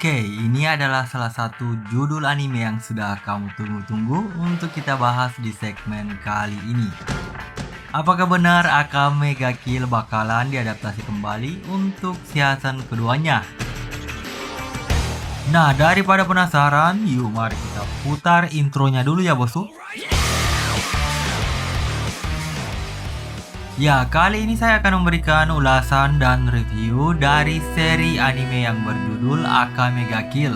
Oke, ini adalah salah satu judul anime yang sudah kamu tunggu-tunggu untuk kita bahas di segmen kali ini. Apakah benar Akame ga Kill bakalan diadaptasi kembali untuk season keduanya? Nah, daripada penasaran, yuk mari kita putar intronya dulu ya bosku. Ya, kali ini saya akan memberikan ulasan dan review dari seri anime yang berjudul Akame ga Kill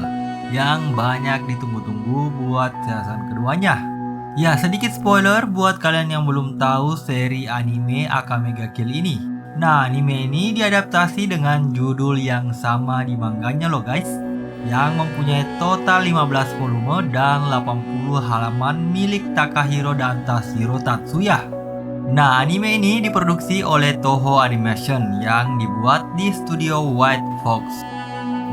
yang banyak ditunggu-tunggu buat season keduanya. Ya, sedikit spoiler buat kalian yang belum tahu seri anime Akame ga Kill ini. Nah, anime ini diadaptasi dengan judul yang sama di manganya loh guys, yang mempunyai total 15 volume dan 80 halaman milik Takahiro dan Tashiro Tatsuya. Nah, anime ini diproduksi oleh Toho Animation yang dibuat di studio White Fox.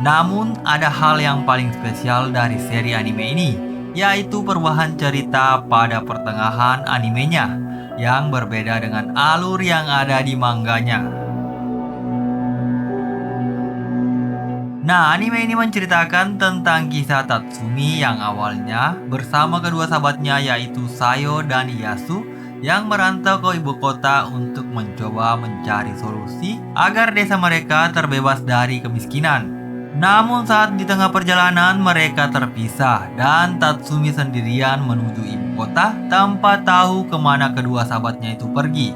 Namun, ada hal yang paling spesial dari seri anime ini, yaitu perubahan cerita pada pertengahan animenya, yang berbeda dengan alur yang ada di manganya. Nah, anime ini menceritakan tentang kisah Tatsumi yang awalnya bersama kedua sahabatnya yaitu Sayo dan Yasu yang merantau ke ibu kota untuk mencoba mencari solusi agar desa mereka terbebas dari kemiskinan. Namun saat di tengah perjalanan mereka terpisah dan Tatsumi sendirian menuju ibu kota tanpa tahu kemana kedua sahabatnya itu pergi.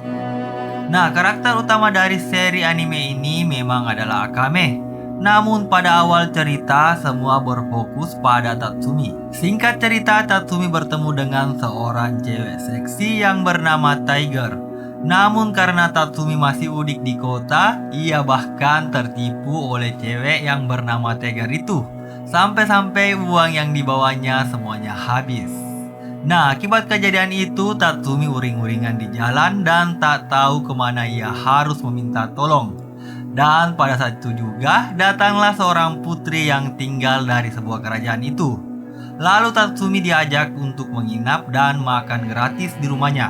Nah, karakter utama dari seri anime ini memang adalah Akame. Namun pada awal cerita semua berfokus pada Tatsumi. Singkat cerita, Tatsumi bertemu dengan seorang cewek seksi yang bernama Tiger. Namun karena Tatsumi masih udik di kota, ia bahkan tertipu oleh cewek yang bernama Tiger itu. Sampai-sampai uang yang dibawanya semuanya habis. Nah, akibat kejadian itu Tatsumi uring-uringan di jalan dan tak tahu kemana ia harus meminta tolong. Dan pada saat itu juga datanglah seorang putri yang tinggal dari sebuah kerajaan itu. Lalu Tatsumi diajak untuk menginap dan makan gratis di rumahnya.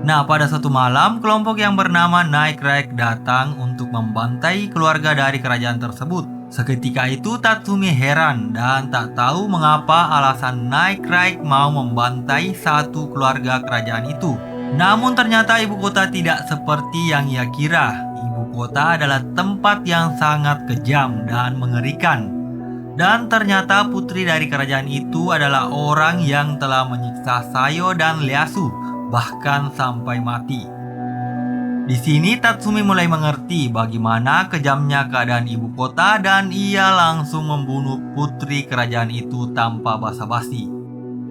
Nah, pada suatu malam kelompok yang bernama Night Raid datang untuk membantai keluarga dari kerajaan tersebut. Seketika itu Tatsumi heran dan tak tahu mengapa alasan Night Raid mau membantai satu keluarga kerajaan itu. Namun ternyata ibu kota tidak seperti yang ia kira. Ibu kota adalah tempat yang sangat kejam dan mengerikan. Dan ternyata putri dari kerajaan itu adalah orang yang telah menyiksa Sayo dan Ieyasu, bahkan sampai mati. Di sini Tatsumi mulai mengerti bagaimana kejamnya keadaan ibu kota dan ia langsung membunuh putri kerajaan itu tanpa basa-basi.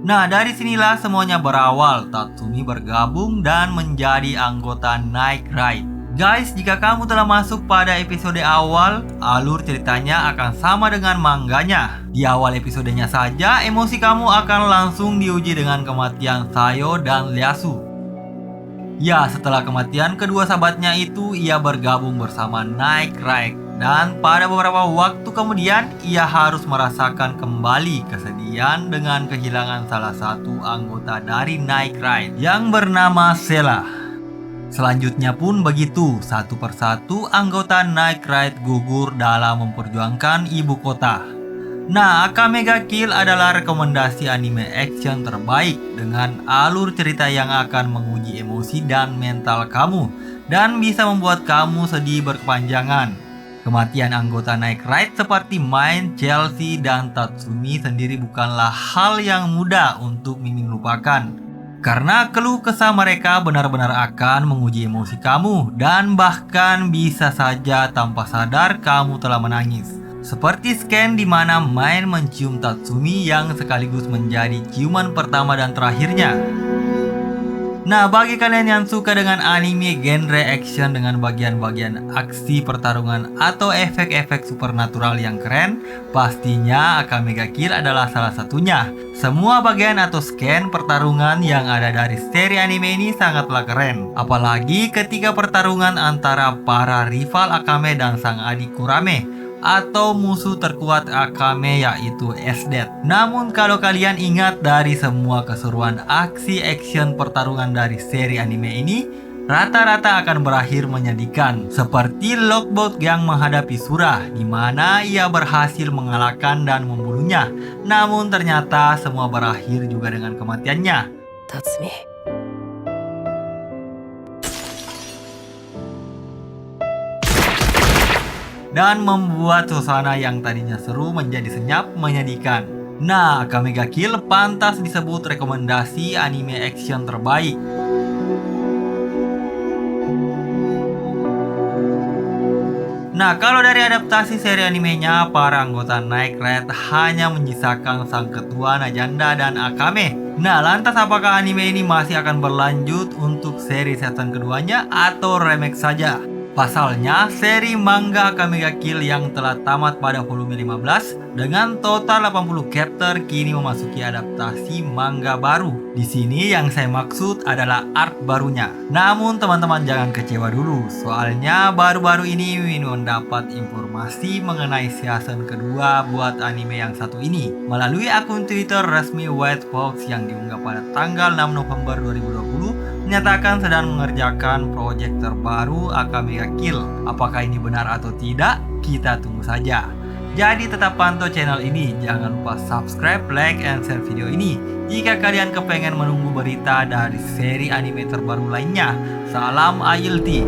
Nah, dari sinilah semuanya berawal. Tatsumi bergabung dan menjadi anggota Night Raid. Guys, jika kamu telah masuk pada episode awal, alur ceritanya akan sama dengan manganya. Di awal episodenya saja, emosi kamu akan langsung diuji dengan kematian Sayo dan Ieyasu. Ya, setelah kematian kedua sahabatnya itu, ia bergabung bersama Night Raid. Dan pada beberapa waktu kemudian, ia harus merasakan kembali kesedihan dengan kehilangan salah satu anggota dari Night Raid yang bernama Sela. Selanjutnya pun begitu, satu persatu anggota Night Raid gugur dalam memperjuangkan ibu kota. Nah, Akame ga Kill adalah rekomendasi anime action terbaik dengan alur cerita yang akan menguji emosi dan mental kamu dan bisa membuat kamu sedih berkepanjangan. Kematian anggota Night Raid seperti Mine, Chelsea, dan Tatsumi sendiri bukanlah hal yang mudah untuk Mimin lupakan. Karena keluh kesah mereka benar-benar akan menguji emosi kamu dan bahkan bisa saja tanpa sadar kamu telah menangis. Seperti scan di mana Mine mencium Tatsumi yang sekaligus menjadi ciuman pertama dan terakhirnya. Nah, bagi kalian yang suka dengan anime genre action dengan bagian-bagian aksi pertarungan atau efek-efek supernatural yang keren, pastinya Akame ga Kill adalah salah satunya. Semua bagian atau scan pertarungan yang ada dari seri anime ini sangatlah keren. Apalagi ketika pertarungan antara para rival Akame dan sang adik Kurame atau musuh terkuat Akame yaitu Esdeath. Namun kalau kalian ingat dari semua keseruan aksi action pertarungan dari seri anime ini, rata-rata akan berakhir menyedihkan, seperti Lockbot yang menghadapi Surah, di mana ia berhasil mengalahkan dan membunuhnya. Namun ternyata semua berakhir juga dengan kematiannya. Tatsumi. Dan membuat suasana yang tadinya seru menjadi senyap menyedihkan. Nah, Akame ga Kill pantas disebut rekomendasi anime action terbaik. Nah, kalau dari adaptasi seri animenya, para anggota Night Raid hanya menyisakan sang ketua Najanda dan Akame. Nah, lantas apakah anime ini masih akan berlanjut untuk seri season keduanya atau remake saja? Pasalnya, seri manga Akame ga Kill yang telah tamat pada volume 15 dengan total 80 chapter kini memasuki adaptasi manga baru. Di sini yang saya maksud adalah art barunya. Namun teman-teman jangan kecewa dulu, soalnya baru-baru ini Win mendapat informasi mengenai season kedua buat anime yang satu ini melalui akun Twitter resmi White Fox yang diunggah pada tanggal 6 November 2020 menyatakan sedang mengerjakan proyek terbaru Akame ga Kill. Apakah ini benar atau tidak? Kita tunggu saja. Jadi tetap pantau channel ini, jangan lupa subscribe, like, and share video ini jika kalian kepengen menunggu berita dari seri anime terbaru lainnya. Salam ILT.